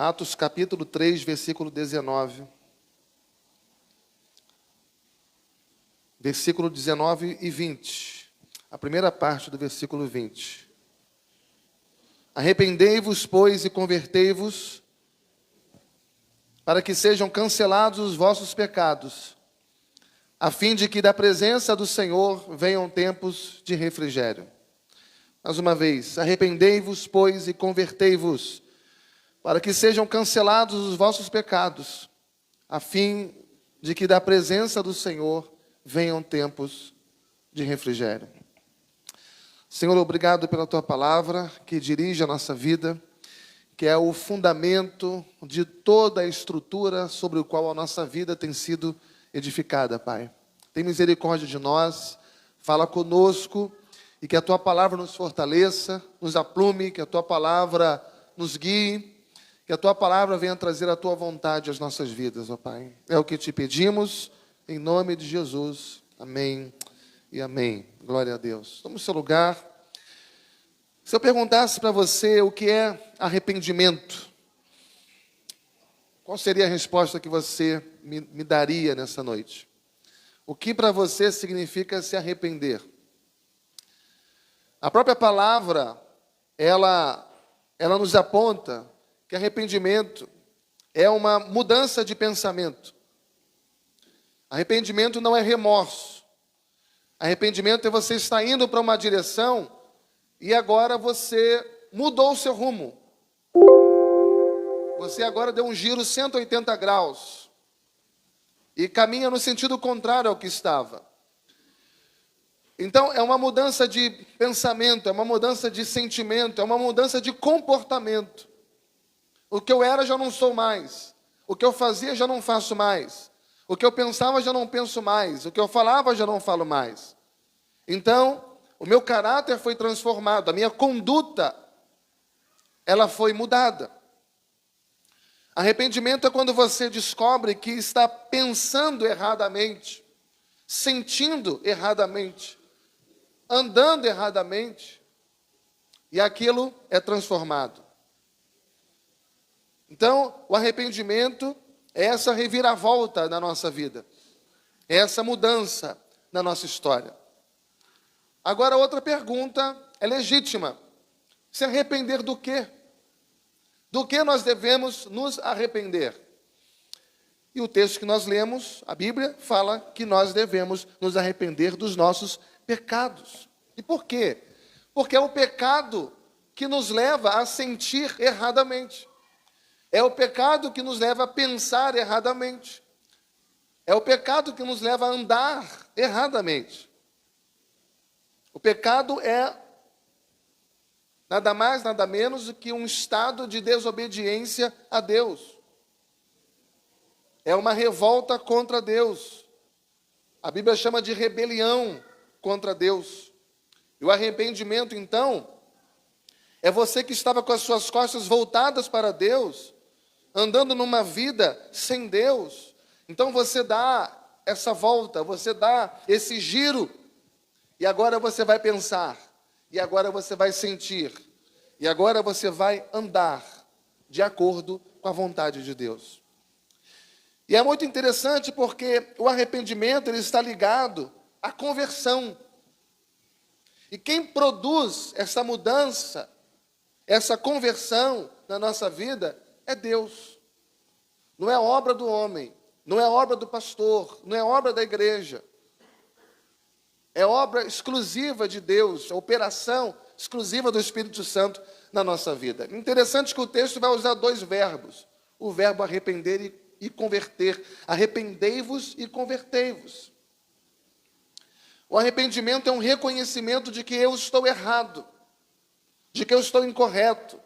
Atos capítulo 3, versículo 19. Versículo 19 e 20. A primeira parte do versículo 20. Arrependei-vos, pois, e convertei-vos, para que sejam cancelados os vossos pecados, a fim de que da presença do Senhor venham tempos de refrigério. Mais uma vez, arrependei-vos, pois, e convertei-vos, para que sejam cancelados os vossos pecados, a fim de que da presença do Senhor venham tempos de refrigério. Senhor, obrigado pela Tua palavra, que dirige a nossa vida, que é o fundamento de toda a estrutura sobre o qual a nossa vida tem sido edificada, Pai. Tem misericórdia de nós, fala conosco, e que a Tua palavra nos fortaleça, nos aplume, que a Tua palavra nos guie, que a Tua palavra venha trazer a Tua vontade às nossas vidas, ó Pai. É o que te pedimos, em nome de Jesus. Amém e amém. Glória a Deus. Tome o seu lugar. Se eu perguntasse para você o que é arrependimento, qual seria a resposta que você me daria nessa noite? O que para você significa se arrepender? A própria palavra, ela nos aponta que arrependimento é uma mudança de pensamento. Arrependimento não é remorso. Arrependimento é você estar indo para uma direção e agora você mudou o seu rumo. Você agora deu um giro 180 graus e caminha no sentido contrário ao que estava. Então, é uma mudança de pensamento, é uma mudança de sentimento, é uma mudança de comportamento. O que eu era já não sou mais. O que eu fazia já não faço mais. O que eu pensava já não penso mais. O que eu falava já não falo mais. Então, o meu caráter foi transformado. A minha conduta, ela foi mudada. Arrependimento é quando você descobre que está pensando erradamente, sentindo erradamente, andando erradamente, e aquilo é transformado. Então, o arrependimento é essa reviravolta na nossa vida, é essa mudança na nossa história. Agora, outra pergunta é legítima: se arrepender do quê? Do que nós devemos nos arrepender? E o texto que nós lemos, a Bíblia, fala que nós devemos nos arrepender dos nossos pecados. E por quê? Porque é o pecado que nos leva a sentir erradamente. É o pecado que nos leva a pensar erradamente. É o pecado que nos leva a andar erradamente. O pecado é nada mais, nada menos do que um estado de desobediência a Deus. É uma revolta contra Deus. A Bíblia chama de rebelião contra Deus. E o arrependimento, então, é você que estava com as suas costas voltadas para Deus, andando numa vida sem Deus. Então você dá essa volta, você dá esse giro, e agora você vai pensar, e agora você vai sentir, e agora você vai andar de acordo com a vontade de Deus. E é muito interessante porque o arrependimento ele está ligado à conversão. E quem produz essa mudança, essa conversão na nossa vida, é Deus. Não é obra do homem, não é obra do pastor, não é obra da igreja. É obra exclusiva de Deus, operação exclusiva do Espírito Santo na nossa vida. Interessante que o texto vai usar dois verbos. O verbo arrepender e converter. Arrependei-vos e convertei-vos. O arrependimento é um reconhecimento de que eu estou errado, de que eu estou incorreto.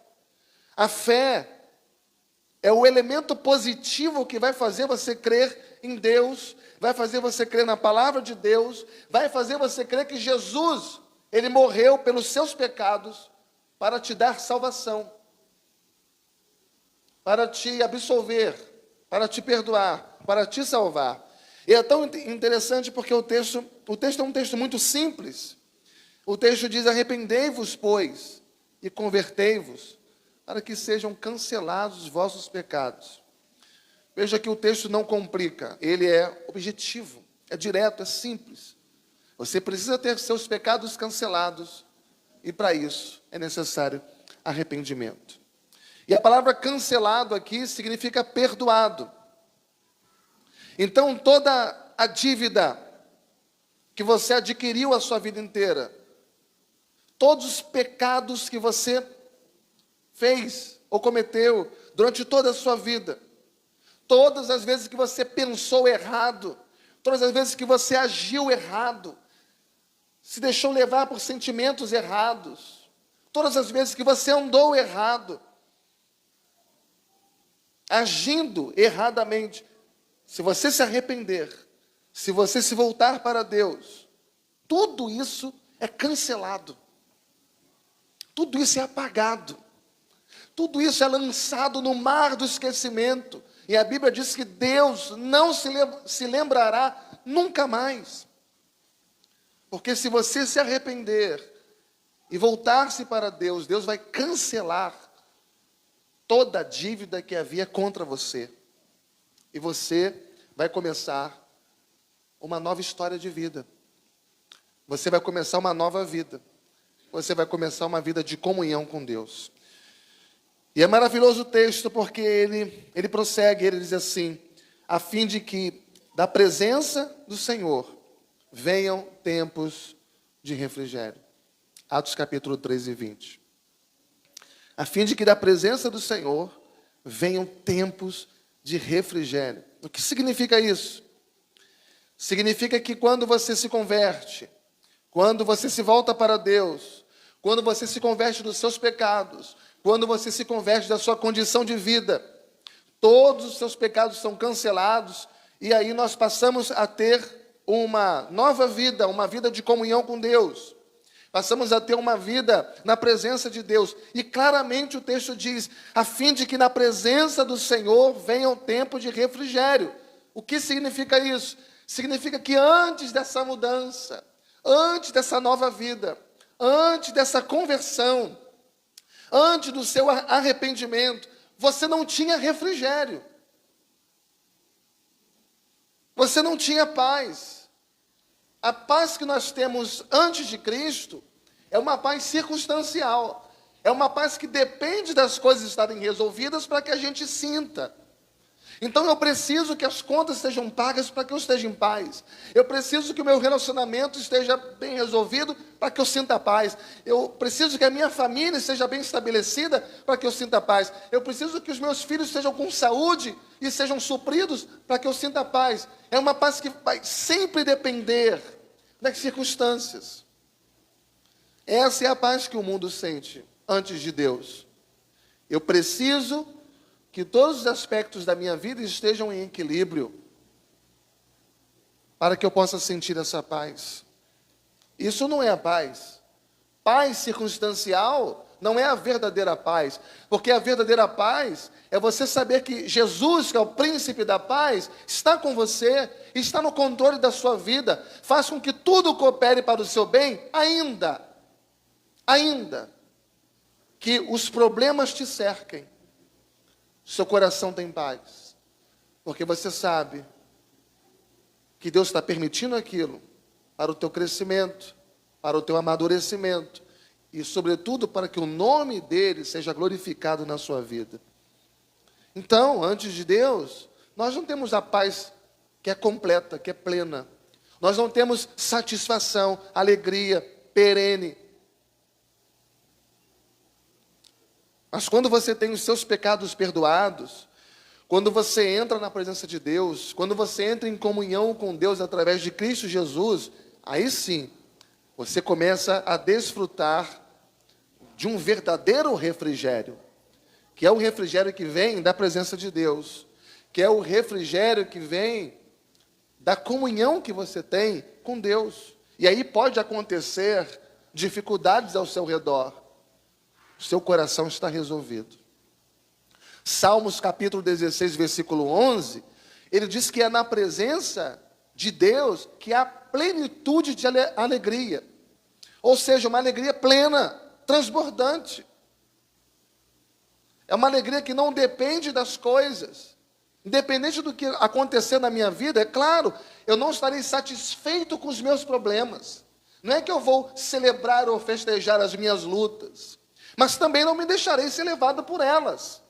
A fé é o elemento positivo que vai fazer você crer em Deus, vai fazer você crer na palavra de Deus, vai fazer você crer que Jesus, ele morreu pelos seus pecados para te dar salvação, para te absolver, para te perdoar, para te salvar. E é tão interessante porque o texto é um texto muito simples. O texto diz: arrependei-vos, pois, e convertei-vos, para que sejam cancelados os vossos pecados. Veja que o texto não complica, ele é objetivo, é direto, é simples. Você precisa ter seus pecados cancelados, e para isso é necessário arrependimento. E a palavra cancelado aqui significa perdoado. Então toda a dívida que você adquiriu a sua vida inteira, todos os pecados que você fez ou cometeu durante toda a sua vida, todas as vezes que você pensou errado, todas as vezes que você agiu errado, se deixou levar por sentimentos errados, todas as vezes que você andou errado, agindo erradamente, se você se arrepender, se você se voltar para Deus, tudo isso é cancelado, tudo isso é apagado, tudo isso é lançado no mar do esquecimento. E a Bíblia diz que Deus não se lembrará nunca mais. Porque se você se arrepender e voltar-se para Deus, Deus vai cancelar toda a dívida que havia contra você. E você vai começar uma nova história de vida. Você vai começar uma nova vida. Você vai começar uma vida de comunhão com Deus. E é maravilhoso o texto porque ele prossegue, ele diz assim: a fim de que da presença do Senhor venham tempos de refrigério. Atos capítulo 13 e 20. A fim de que da presença do Senhor venham tempos de refrigério. O que significa isso? Significa que quando você se converte, quando você se volta para Deus, quando você se converte dos seus pecados, quando você se converte da sua condição de vida, todos os seus pecados são cancelados, e aí nós passamos a ter uma nova vida, uma vida de comunhão com Deus. Passamos a ter uma vida na presença de Deus. E claramente o texto diz, a fim de que na presença do Senhor venha um tempo de refrigério. O que significa isso? Significa que antes dessa mudança, antes dessa nova vida, antes dessa conversão, antes do seu arrependimento, você não tinha refrigério. Você não tinha paz. A paz que nós temos antes de Cristo é uma paz circunstancial. É uma paz que depende das coisas estarem resolvidas para que a gente sinta. Então eu preciso que as contas sejam pagas para que eu esteja em paz. Eu preciso que o meu relacionamento esteja bem resolvido para que eu sinta paz. Eu preciso que a minha família seja bem estabelecida para que eu sinta paz. Eu preciso que os meus filhos estejam com saúde e sejam supridos para que eu sinta paz. É uma paz que vai sempre depender das circunstâncias. Essa é a paz que o mundo sente antes de Deus. Eu preciso que todos os aspectos da minha vida estejam em equilíbrio, para que eu possa sentir essa paz. Isso não é a paz. Paz circunstancial não é a verdadeira paz, porque a verdadeira paz é você saber que Jesus, que é o príncipe da paz, está com você, está no controle da sua vida, faz com que tudo coopere para o seu bem, ainda que os problemas te cerquem. Seu coração tem paz, porque você sabe que Deus está permitindo aquilo para o teu crescimento, para o teu amadurecimento e, sobretudo, para que o nome dele seja glorificado na sua vida. Então, antes de Deus, nós não temos a paz que é completa, que é plena. Nós não temos satisfação, alegria perene. Mas quando você tem os seus pecados perdoados, quando você entra na presença de Deus, quando você entra em comunhão com Deus através de Cristo Jesus, aí sim, você começa a desfrutar de um verdadeiro refrigério, que é o refrigério que vem da presença de Deus, que é o refrigério que vem da comunhão que você tem com Deus. E aí pode acontecer dificuldades ao seu redor, seu coração está resolvido. Salmos capítulo 16, versículo 11, ele diz que é na presença de Deus que há plenitude de alegria. Ou seja, uma alegria plena, transbordante. É uma alegria que não depende das coisas. Independente do que acontecer na minha vida, é claro, eu não estarei satisfeito com os meus problemas. Não é que eu vou celebrar ou festejar as minhas lutas, mas também não me deixarei ser levado por elas.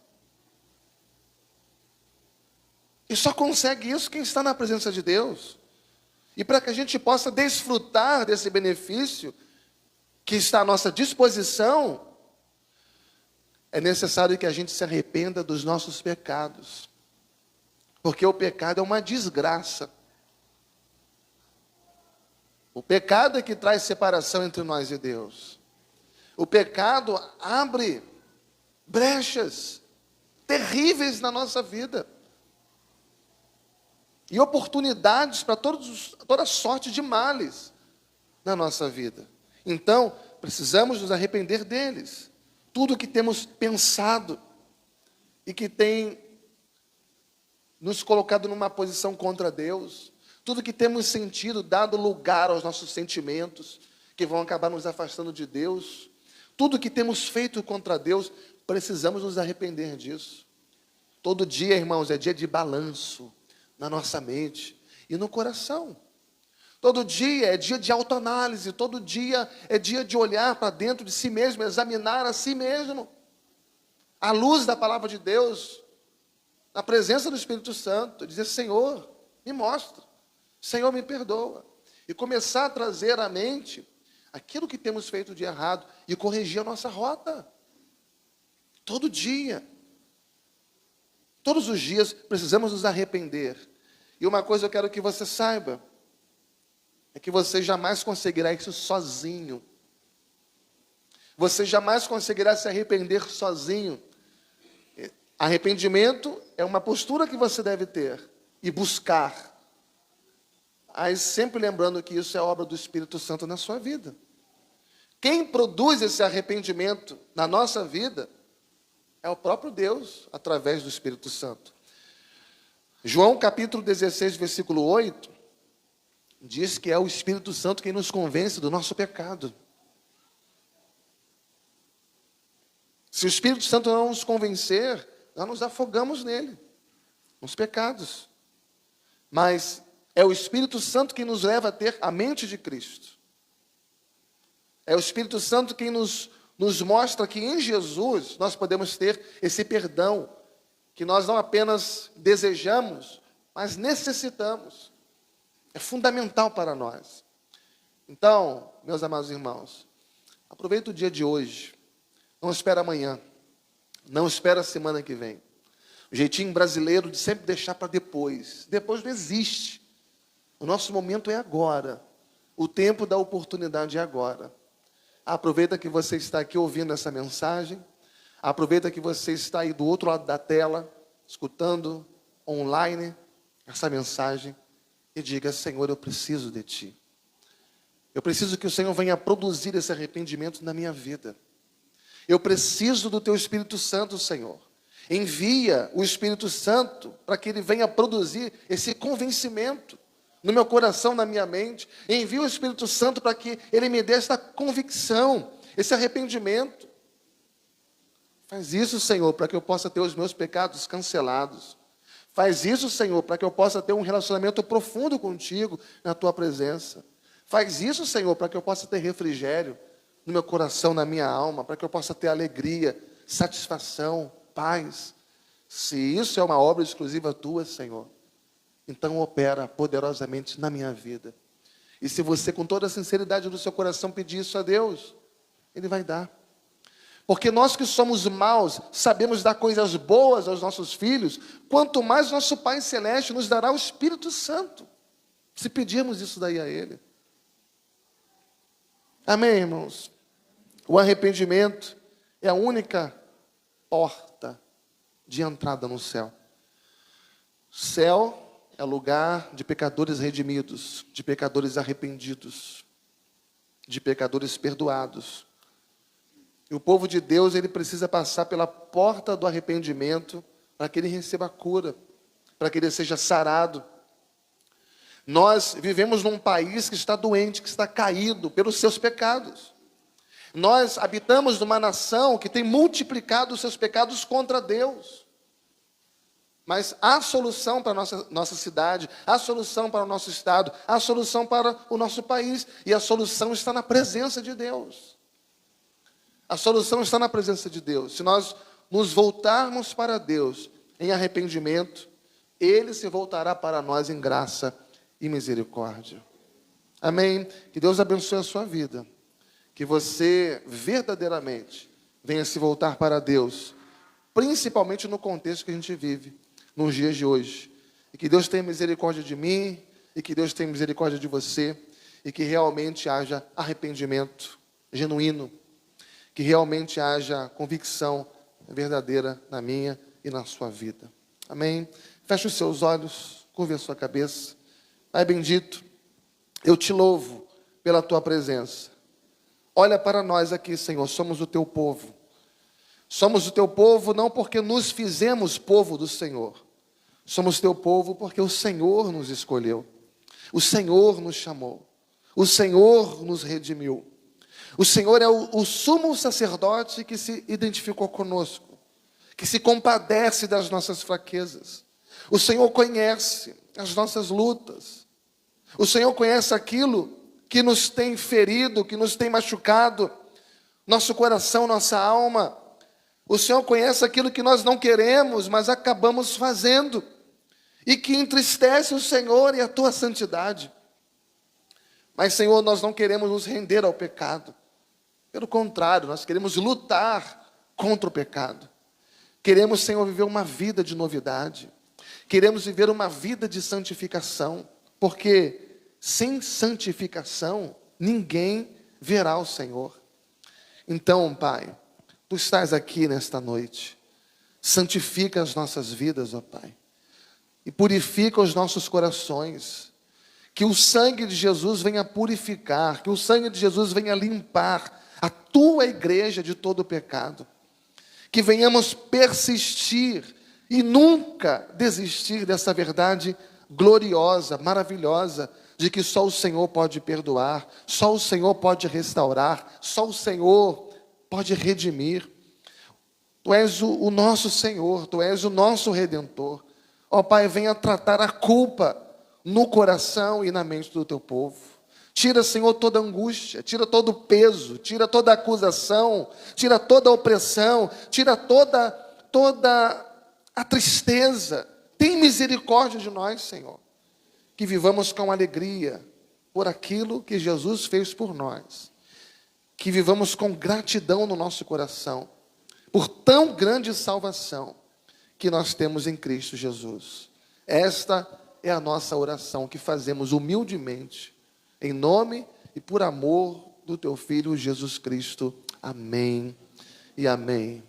E só consegue isso quem está na presença de Deus. E para que a gente possa desfrutar desse benefício que está à nossa disposição, é necessário que a gente se arrependa dos nossos pecados. Porque o pecado é uma desgraça. O pecado é que traz separação entre nós e Deus. O pecado abre brechas terríveis na nossa vida. E oportunidades para toda sorte de males na nossa vida. Então, precisamos nos arrepender deles. Tudo que temos pensado e que tem nos colocado numa posição contra Deus, tudo que temos sentido, dado lugar aos nossos sentimentos, que vão acabar nos afastando de Deus, tudo que temos feito contra Deus, precisamos nos arrepender disso. Todo dia, irmãos, é dia de balanço na nossa mente e no coração. Todo dia é dia de autoanálise, todo dia é dia de olhar para dentro de si mesmo, examinar a si mesmo, à luz da palavra de Deus, na presença do Espírito Santo, dizer: Senhor, me mostra, Senhor, me perdoa, e começar a trazer à mente aquilo que temos feito de errado e corrigir a nossa rota. Todo dia, todos os dias precisamos nos arrepender. E uma coisa eu quero que você saiba, é que você jamais conseguirá isso sozinho. Você jamais conseguirá se arrepender sozinho. Arrependimento é uma postura que você deve ter e buscar. Mas sempre lembrando que isso é obra do Espírito Santo na sua vida. Quem produz esse arrependimento na nossa vida é o próprio Deus, através do Espírito Santo. João capítulo 16, versículo 8, diz que é o Espírito Santo quem nos convence do nosso pecado. Se o Espírito Santo não nos convencer, nós nos afogamos nele, nos pecados. Mas é o Espírito Santo quem nos leva a ter a mente de Cristo. É o Espírito Santo quem nos mostra que em Jesus nós podemos ter esse perdão, que nós não apenas desejamos, mas necessitamos. É fundamental para nós. Então, meus amados irmãos, aproveita o dia de hoje. Não espera amanhã. Não espera a semana que vem. O jeitinho brasileiro de sempre deixar para depois. Depois não existe. O nosso momento é agora. O tempo da oportunidade é agora. Aproveita que você está aqui ouvindo essa mensagem. Aproveita que você está aí do outro lado da tela, escutando online essa mensagem. E diga: Senhor, eu preciso de Ti. Eu preciso que o Senhor venha produzir esse arrependimento na minha vida. Eu preciso do Teu Espírito Santo, Senhor. Envia o Espírito Santo para que Ele venha produzir esse convencimento no meu coração, na minha mente. Envia o Espírito Santo para que Ele me dê essa convicção, esse arrependimento. Faz isso, Senhor, para que eu possa ter os meus pecados cancelados. Faz isso, Senhor, para que eu possa ter um relacionamento profundo contigo na Tua presença. Faz isso, Senhor, para que eu possa ter refrigério no meu coração, na minha alma, para que eu possa ter alegria, satisfação, paz. Se isso é uma obra exclusiva Tua, Senhor, então opera poderosamente na minha vida. E se você, com toda a sinceridade do seu coração, pedir isso a Deus, Ele vai dar. Porque nós que somos maus, sabemos dar coisas boas aos nossos filhos, quanto mais nosso Pai Celeste nos dará o Espírito Santo, se pedirmos isso daí a Ele. Amém, irmãos? O arrependimento é a única porta de entrada no céu. Céu é lugar de pecadores redimidos, de pecadores arrependidos, de pecadores perdoados. E o povo de Deus, ele precisa passar pela porta do arrependimento para que ele receba a cura, para que ele seja sarado. Nós vivemos num país que está doente, que está caído pelos seus pecados. Nós habitamos numa nação que tem multiplicado os seus pecados contra Deus. Mas há solução para a nossa cidade, há solução para o nosso estado, há solução para o nosso país. E a solução está na presença de Deus. A solução está na presença de Deus. Se nós nos voltarmos para Deus em arrependimento, Ele se voltará para nós em graça e misericórdia. Amém? Que Deus abençoe a sua vida. Que você verdadeiramente venha se voltar para Deus, principalmente no contexto que a gente vive, nos dias de hoje. E que Deus tenha misericórdia de mim, e que Deus tenha misericórdia de você, e que realmente haja arrependimento genuíno, que realmente haja convicção verdadeira na minha e na sua vida. Amém? Feche os seus olhos, curve a sua cabeça. Pai bendito, eu te louvo pela tua presença. Olha para nós aqui, Senhor, somos o teu povo. Somos o teu povo não porque nos fizemos povo do Senhor. Somos teu povo porque o Senhor nos escolheu. O Senhor nos chamou. O Senhor nos redimiu. O Senhor é o sumo sacerdote que se identificou conosco, que se compadece das nossas fraquezas. O Senhor conhece as nossas lutas. O Senhor conhece aquilo que nos tem ferido, que nos tem machucado, nosso coração, nossa alma. O Senhor conhece aquilo que nós não queremos, mas acabamos fazendo, e que entristece o Senhor e a tua santidade. Mas, Senhor, nós não queremos nos render ao pecado. Pelo contrário, nós queremos lutar contra o pecado. Queremos, Senhor, viver uma vida de novidade. Queremos viver uma vida de santificação, porque sem santificação, ninguém verá o Senhor. Então, Pai, Tu estás aqui nesta noite. Santifica as nossas vidas, ó Pai. E purifica os nossos corações. Que o sangue de Jesus venha purificar, que o sangue de Jesus venha limpar a Tua igreja de todo o pecado. Que venhamos persistir e nunca desistir dessa verdade gloriosa, maravilhosa, de que só o Senhor pode perdoar, só o Senhor pode restaurar, só o Senhor pode redimir. Tu és o nosso Senhor, Tu és o nosso Redentor. Ó Pai, venha tratar a culpa no coração e na mente do Teu povo. Tira, Senhor, toda angústia, tira todo o peso, tira toda a acusação, tira toda a opressão, tira toda a tristeza. Tem misericórdia de nós, Senhor. Que vivamos com alegria por aquilo que Jesus fez por nós. Que vivamos com gratidão no nosso coração, por tão grande salvação que nós temos em Cristo Jesus. Esta é a nossa oração que fazemos humildemente, em nome e por amor do Teu Filho Jesus Cristo. Amém e amém.